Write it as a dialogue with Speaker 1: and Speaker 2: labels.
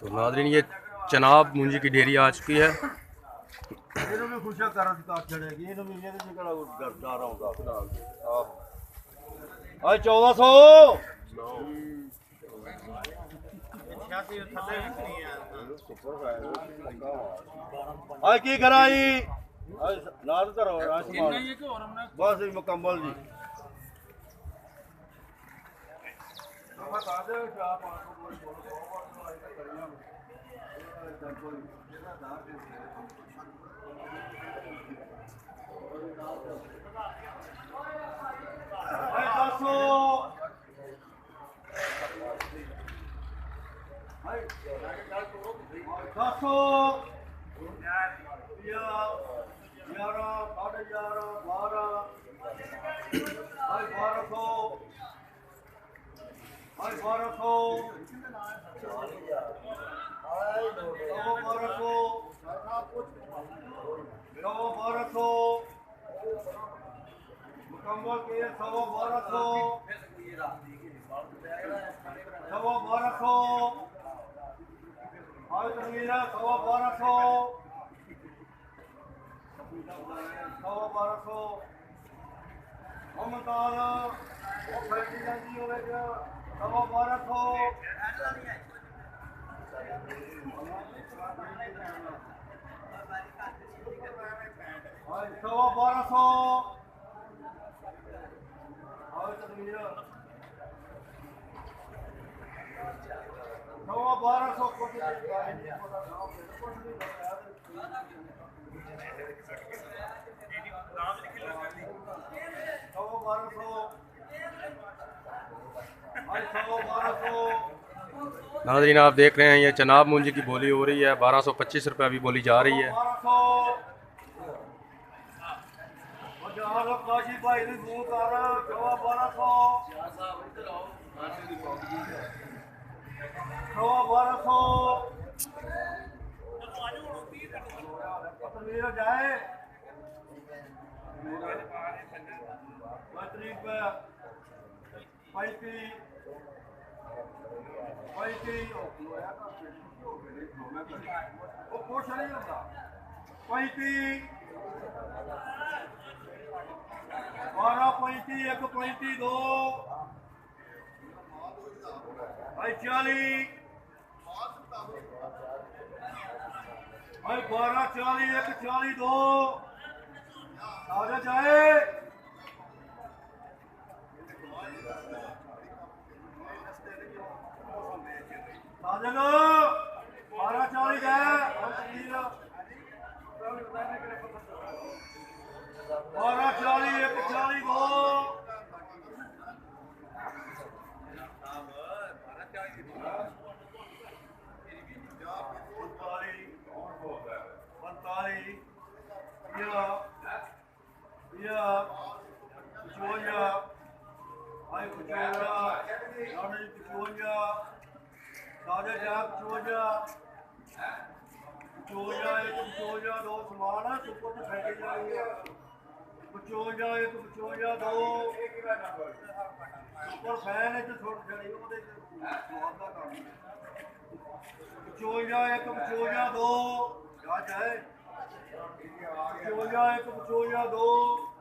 Speaker 1: तो नाज़रीन ये चनाब मुंजी की ढेरी आ चुकी है।
Speaker 2: आज 1400 आज की कराई नाल करो बस मुकम्मल जी। मुकम्मल के 1200 आज तमीरा 1200 ममतार वो फैक्ट्री जाती होगा 1200 आज 1200 आज तमीरा 1200 को
Speaker 1: नाज़रीन आप देख रहे हैं ये चनाब मुंजी की बोली हो रही है 1225 रुपये अभी बोली जा रही है।
Speaker 2: जाए बारह 35 एक 35 दो 40 12 40 एक 40 दो आगे जाए साजन 12 40 है 12 40 एक 40 दो 55 1 55 2